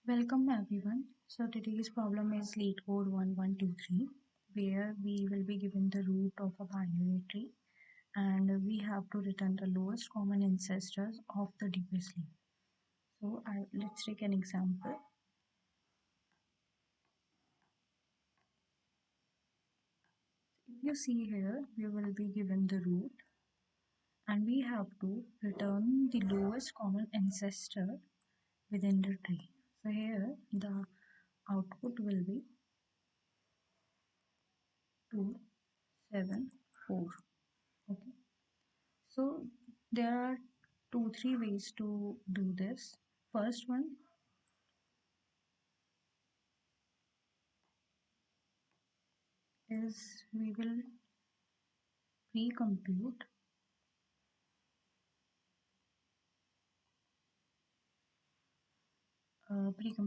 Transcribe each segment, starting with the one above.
Welcome everyone. So today's problem is Leetcode 1123 where we will be given the root of a binary tree and we have to return the lowest common ancestors of the deepest leaf. So let's take an example. If you see here, we will be given the root and we have to return the lowest common ancestor within the tree. So here the output will be 274. Okay. So there are three ways to do this. First one is we will pre-compute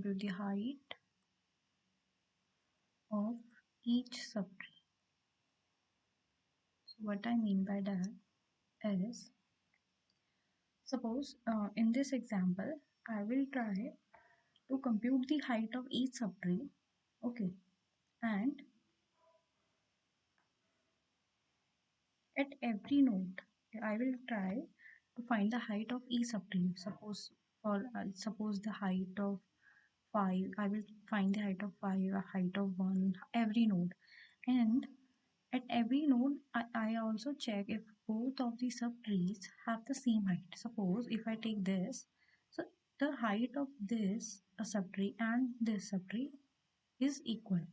the height of each subtree. So what I mean by that is, suppose in this example, I will try to compute the height of each subtree. Okay, and at every node, I will try to find the height of each subtree. Suppose the height of 5, I will find the height of 5, a height of 1, every node. And at every node, I also check if both of the subtrees have the same height. Suppose if I take this, so the height of this subtree and this subtree is equal,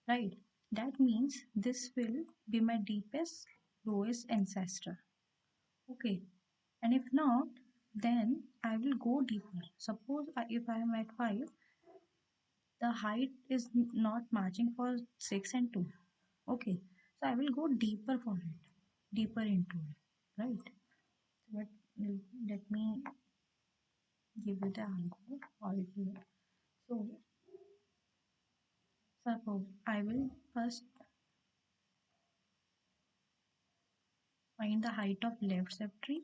right? That means this will be my deepest, lowest ancestor. Okay, and if not, then I will go deeper. Suppose if I am at 5, the height is not matching for 6 and 2. Okay, so I will go deeper for it, deeper into it, right? But let me give you the algorithm how it will. So suppose I will first find the height of left subtree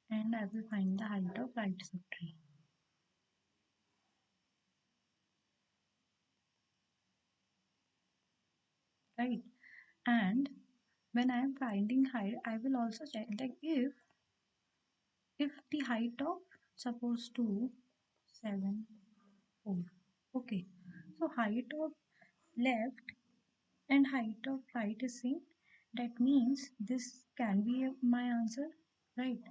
and I will find the height of right subtree. Right, and when I am finding height, I will also check like if the height of suppose 2, 7, 4. Okay, so height of left and height of right is same. That means this can be my answer, right?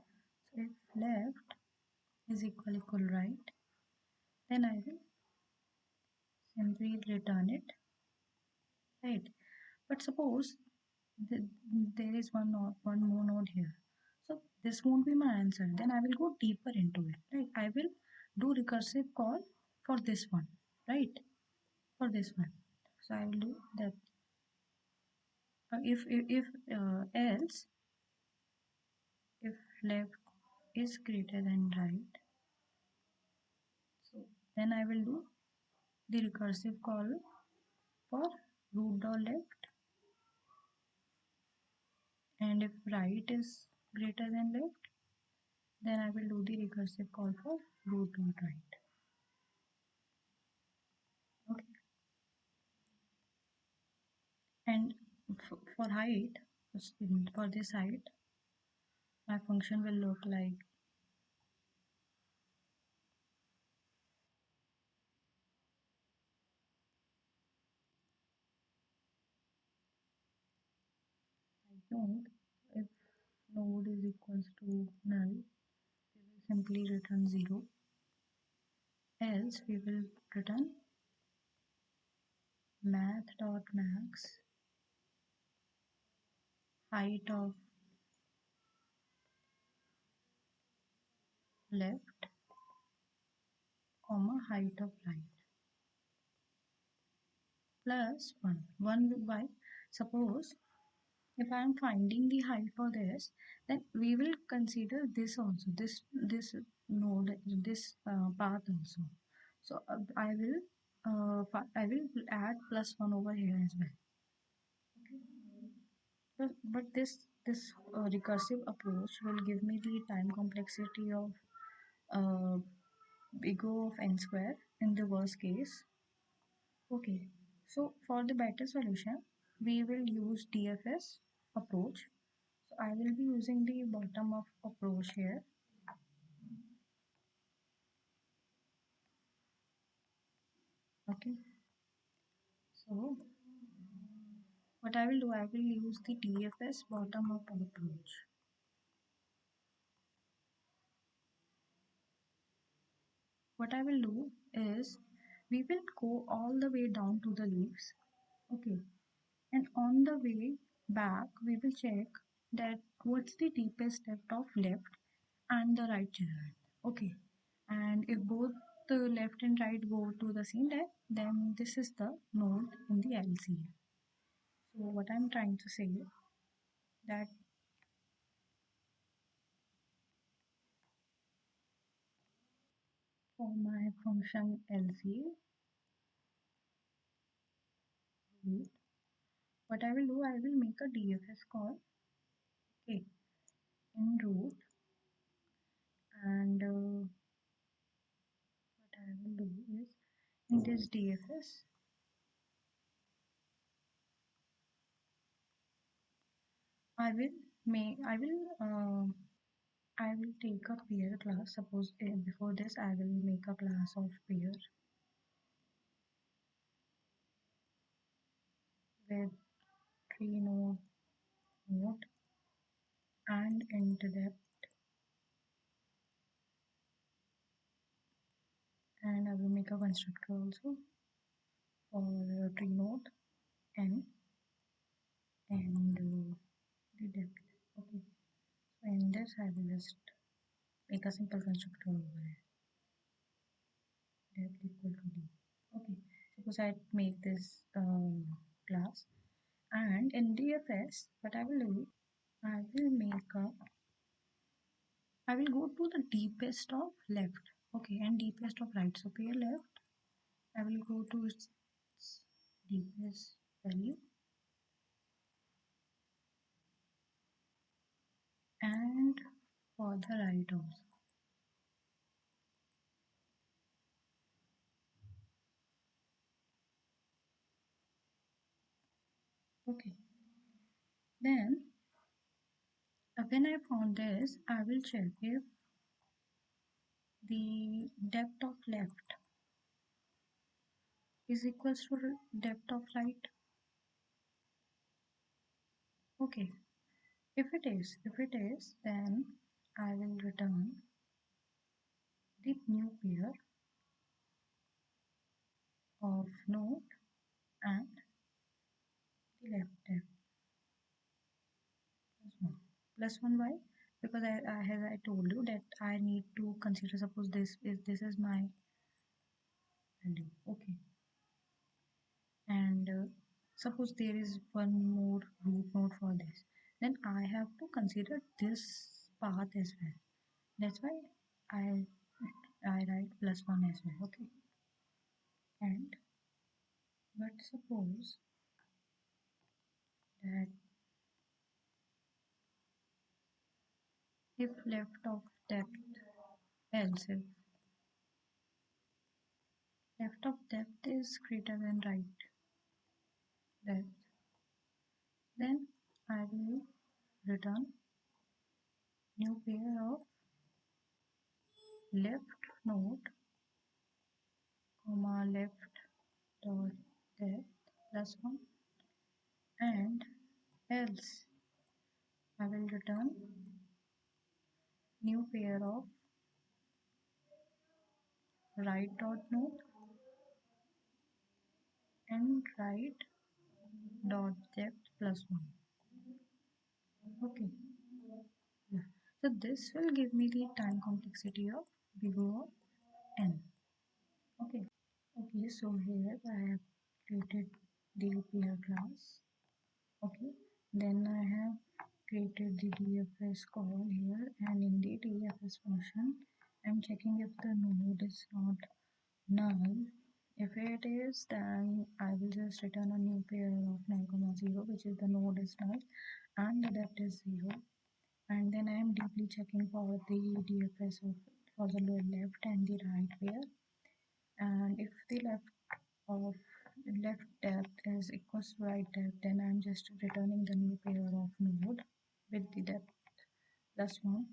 So if left is equal right, then I will simply return it, right? But suppose there is one more node here, so this won't be my answer. Then I will go deeper into it, right? I will do recursive call for this one, right? For this one, so I will do that. If else if left is greater than right, so then I will do the recursive call for root.left, and if right is greater than left, then I will do the recursive call for root.right. Okay, and for height, for this height, my function will look like node. If node is equals to null, we will simply return 0. Else we will return math.max height of left comma height of right plus 1. 1 by, suppose if I am finding the height for this, then we will consider this also, this node, this path also. So I will add plus 1 over here as well. Okay. But this this recursive approach will give me the time complexity of uh, big O of n square in the worst case. Okay, so for the better solution, we will use DFS approach. So I will be using the bottom up approach here. Okay, so what I will do, I will use the DFS bottom up approach. What I will do is we will go all the way down to the leaves. Okay, and on the way back, we will check that what's the deepest depth of left and the right channel. Okay, and if both the left and right go to the same depth, then this is the node in the LCA. So what I'm trying to say that for my function LCA, what I will do, I will make a DFS call, okay, in root, and what I will do is in this DFS, I will take a pair class. Suppose before this, I will make a class of pair with three node and int depth, and I will make a constructor also for tree node n and the depth. Okay, so in this I will just make a simple constructor over here, depth equal to d. Okay, suppose I make this class, and in DFS what I will do, I will make a I will go to the deepest of left, okay, and deepest of right. So pair left, I will go to its deepest value, and for the right also. Okay, then when I found this, I will check if the depth of left is equals to depth of right. Okay, if it is, then I will return the new pair of node and the left depth plus one. Why? Because as I told you that I need to consider, suppose this is my value. Okay, and suppose there is one more root node for this, then I have to consider this path as well. That's why I I write plus one as well. Okay, and but suppose that if left of depth, else if left of depth is greater than right depth, then I will return new pair of left node comma left dot depth plus one, and else I will return new pair of right dot node and right dot depth plus one. Okay, yeah. So this will give me the time complexity of big O of n. Okay, okay. So here I have created the pair class. Okay, then I have created the DFS call here, and in the DFS function I'm checking if the node is not null. If it is, then I will just return a new pair of 9, 0, which is the node is null, and the depth is 0. And then I am deeply checking for the DFS of for the left and the right pair. And if the of left depth is equals to right depth, then I'm just returning the new pair of node with the depth plus 1.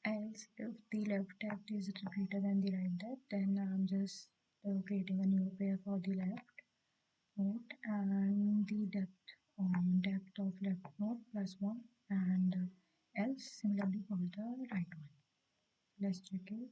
Else, if the left depth is greater than the right depth, then I'm just creating a new pair for the left node and the depth of left node plus 1, and else similarly for the right one. Let's check it.